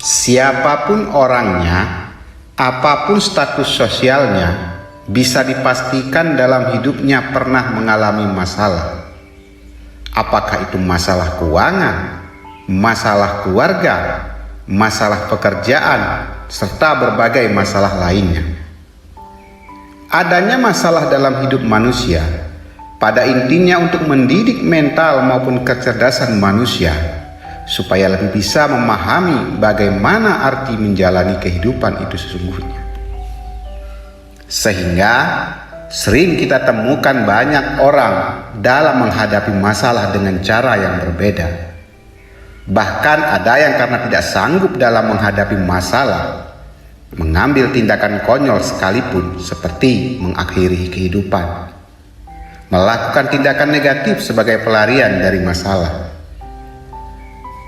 Siapapun orangnya, apapun status sosialnya, bisa dipastikan dalam hidupnya pernah mengalami masalah. Apakah itu masalah keuangan, masalah keluarga, masalah pekerjaan, serta berbagai masalah lainnya. Adanya masalah dalam hidup manusia pada intinya untuk mendidik mental maupun kecerdasan manusia supaya lebih bisa memahami bagaimana arti menjalani kehidupan itu sesungguhnya. Sehingga sering kita temukan banyak orang dalam menghadapi masalah dengan cara yang berbeda. Bahkan ada yang karena tidak sanggup dalam menghadapi masalah, mengambil tindakan konyol sekalipun seperti mengakhiri kehidupan, melakukan tindakan negatif sebagai pelarian dari masalah.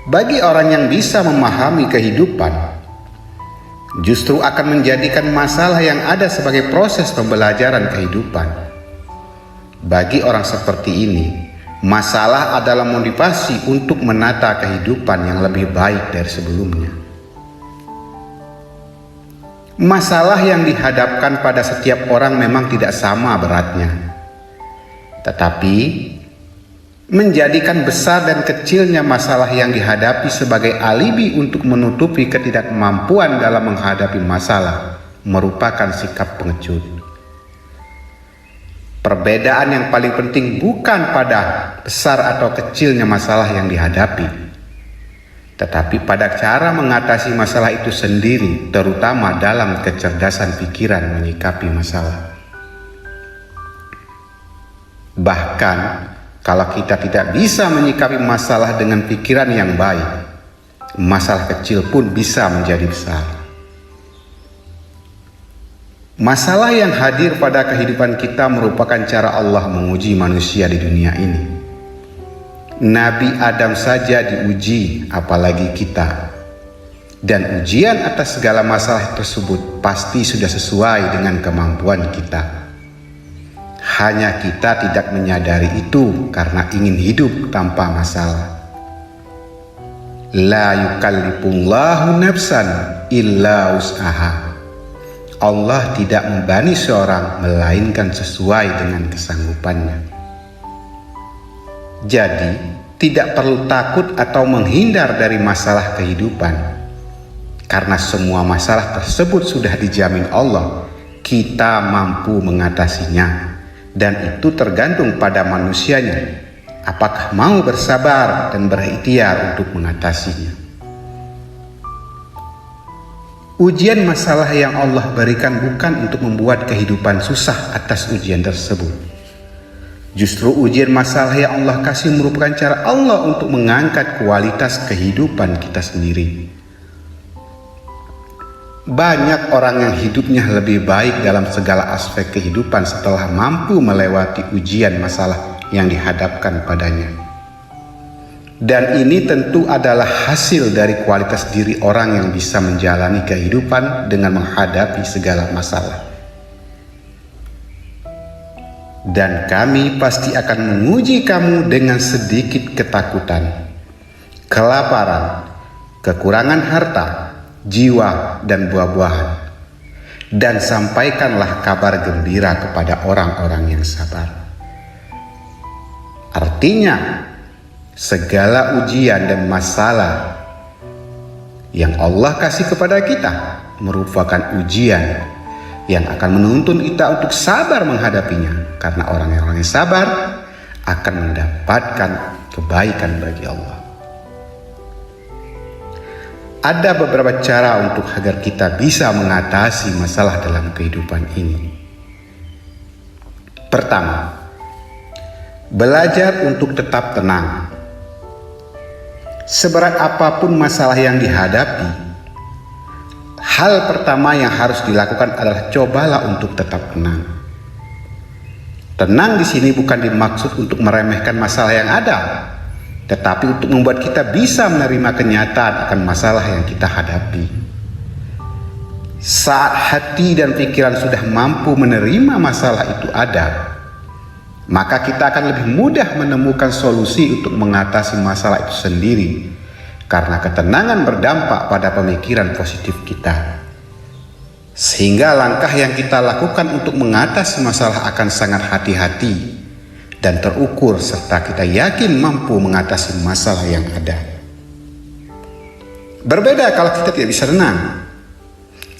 Bagi orang yang bisa memahami kehidupan, justru akan menjadikan masalah yang ada sebagai proses pembelajaran kehidupan. Bagi orang seperti ini, masalah adalah motivasi untuk menata kehidupan yang lebih baik dari sebelumnya. Masalah yang dihadapkan pada setiap orang memang tidak sama beratnya, tetapi menjadikan besar dan kecilnya masalah yang dihadapi sebagai alibi untuk menutupi ketidakmampuan dalam menghadapi masalah merupakan sikap pengecut. Perbedaan yang paling penting bukan pada besar atau kecilnya masalah yang dihadapi, tetapi pada cara mengatasi masalah itu sendiri, terutama dalam kecerdasan pikiran menyikapi masalah. Bahkan kalau kita tidak bisa menyikapi masalah dengan pikiran yang baik, masalah kecil pun bisa menjadi besar. Masalah yang hadir pada kehidupan kita merupakan cara Allah menguji manusia di dunia ini. Nabi Adam saja diuji, apalagi kita. Dan ujian atas segala masalah tersebut pasti sudah sesuai dengan kemampuan kita. Hanya kita tidak menyadari itu karena ingin hidup tanpa masalah. La yukallifullahu nafsan illa wus'aha. Allah tidak membebani seorang melainkan sesuai dengan kesanggupannya. Jadi, tidak perlu takut atau menghindar dari masalah kehidupan. Karena semua masalah tersebut sudah dijamin Allah, kita mampu mengatasinya. Dan itu tergantung pada manusianya, apakah mau bersabar dan berikhtiar untuk mengatasinya. Ujian masalah yang Allah berikan bukan untuk membuat kehidupan susah atas ujian tersebut. Justru ujian masalah yang Allah kasih merupakan cara Allah untuk mengangkat kualitas kehidupan kita sendiri. Banyak orang yang hidupnya lebih baik dalam segala aspek kehidupan setelah mampu melewati ujian masalah yang dihadapkan padanya. Dan ini tentu adalah hasil dari kualitas diri orang yang bisa menjalani kehidupan dengan menghadapi segala masalah. Dan kami pasti akan menguji kamu dengan sedikit ketakutan, kelaparan, kekurangan harta, jiwa, dan buah-buahan. Dan sampaikanlah kabar gembira kepada orang-orang yang sabar. Artinya, segala ujian dan masalah yang Allah kasih kepada kita merupakan ujian yang akan menuntun kita untuk sabar menghadapinya. Karena orang-orang yang sabar akan mendapatkan kebaikan bagi Allah. Ada beberapa cara untuk agar kita bisa mengatasi masalah dalam kehidupan ini. Pertama, belajar untuk tetap tenang. Seberat apapun masalah yang dihadapi, hal pertama yang harus dilakukan adalah cobalah untuk tetap tenang. Tenang di sini bukan dimaksud untuk meremehkan masalah yang ada, tetapi untuk membuat kita bisa menerima kenyataan akan masalah yang kita hadapi. Saat hati dan pikiran sudah mampu menerima masalah itu ada, maka kita akan lebih mudah menemukan solusi untuk mengatasi masalah itu sendiri karena ketenangan berdampak pada pemikiran positif kita. Sehingga langkah yang kita lakukan untuk mengatasi masalah akan sangat hati-hati dan terukur, serta kita yakin mampu mengatasi masalah yang ada. Berbeda kalau kita tidak bisa tenang.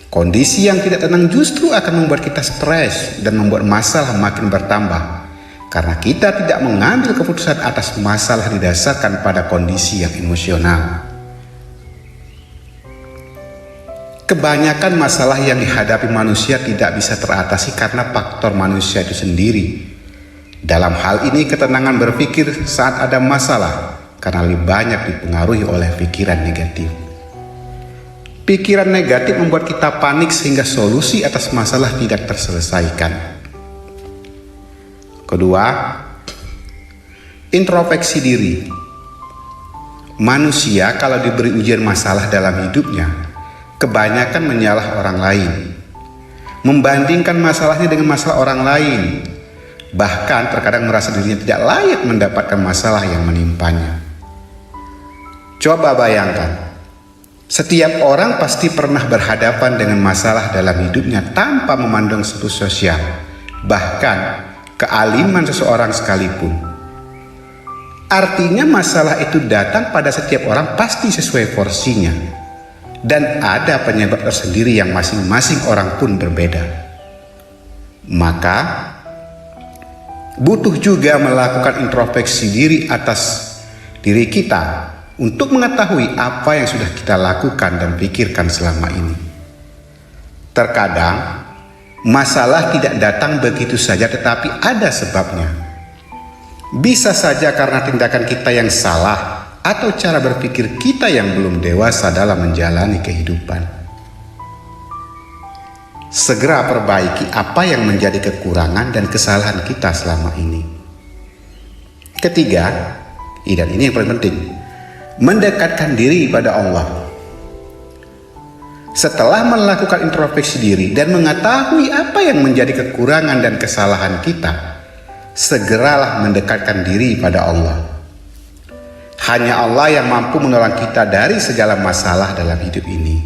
Kondisi yang tidak tenang justru akan membuat kita stres dan membuat masalah makin bertambah, karena kita tidak mengambil keputusan atas masalah didasarkan pada kondisi yang emosional. Kebanyakan masalah yang dihadapi manusia tidak bisa teratasi karena faktor manusia itu sendiri. Dalam hal ini, ketenangan berpikir saat ada masalah karena lebih banyak dipengaruhi oleh pikiran negatif. Pikiran negatif membuat kita panik sehingga solusi atas masalah tidak terselesaikan. Kedua, introspeksi diri. Manusia kalau diberi ujian masalah dalam hidupnya, kebanyakan menyalah orang lain, membandingkan masalahnya dengan masalah orang lain, bahkan terkadang merasa dirinya tidak layak mendapatkan masalah yang menimpanya. Coba bayangkan, setiap orang pasti pernah berhadapan dengan masalah dalam hidupnya tanpa memandang status sosial, bahkan kealiman seseorang sekalipun. Artinya masalah itu datang pada setiap orang pasti sesuai porsinya, dan ada penyebab tersendiri yang masing-masing orang pun berbeda. Maka butuh juga melakukan introspeksi diri atas diri kita untuk mengetahui apa yang sudah kita lakukan dan pikirkan selama ini. Terkadang masalah tidak datang begitu saja, tetapi ada sebabnya. Bisa saja karena tindakan kita yang salah atau cara berpikir kita yang belum dewasa dalam menjalani kehidupan. Segera perbaiki apa yang menjadi kekurangan dan kesalahan kita selama ini. Ketiga, dan ini yang paling penting, mendekatkan diri pada Allah. Setelah melakukan introspeksi diri dan mengetahui apa yang menjadi kekurangan dan kesalahan kita, segeralah mendekatkan diri pada Allah. Hanya Allah yang mampu menolong kita dari segala masalah dalam hidup ini.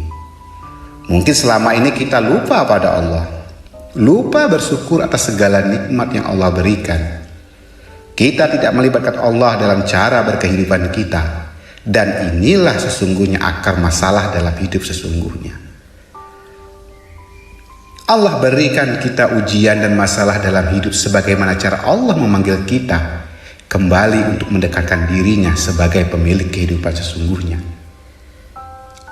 Mungkin selama ini kita lupa pada Allah, lupa bersyukur atas segala nikmat yang Allah berikan. Kita tidak melibatkan Allah dalam cara berkehidupan kita, dan inilah sesungguhnya akar masalah dalam hidup sesungguhnya. Allah berikan kita ujian dan masalah dalam hidup sebagaimana cara Allah memanggil kita kembali untuk mendekatkan dirinya sebagai pemilik kehidupan sesungguhnya.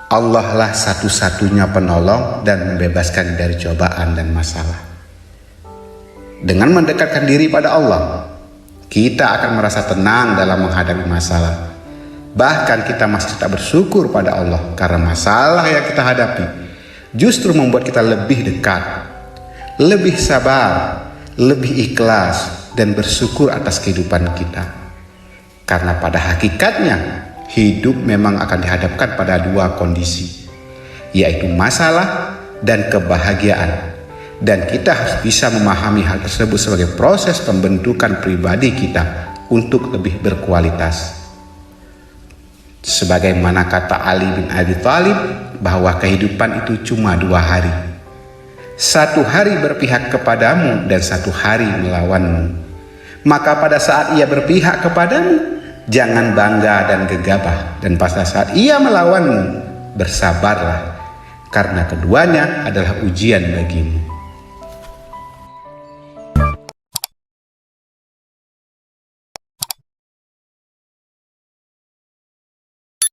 Allah lah satu-satunya penolong dan membebaskan dari cobaan dan masalah. Dengan mendekatkan diri pada Allah, kita akan merasa tenang dalam menghadapi masalah. Bahkan kita masih tetap bersyukur pada Allah karena masalah yang kita hadapi justru membuat kita lebih dekat, lebih sabar, lebih ikhlas, dan bersyukur atas kehidupan kita. Karena pada hakikatnya, hidup memang akan dihadapkan pada dua kondisi, yaitu masalah dan kebahagiaan. Dan kita harus bisa memahami hal tersebut sebagai proses pembentukan pribadi kita untuk lebih berkualitas. Sebagaimana kata Ali bin Abi Thalib, bahwa kehidupan itu cuma 2 hari. 1 hari berpihak kepadamu dan 1 hari melawanmu. Maka pada saat ia berpihak kepadamu, jangan bangga dan gegabah, dan pada saat ia melawanmu, bersabarlah, karena keduanya adalah ujian bagimu.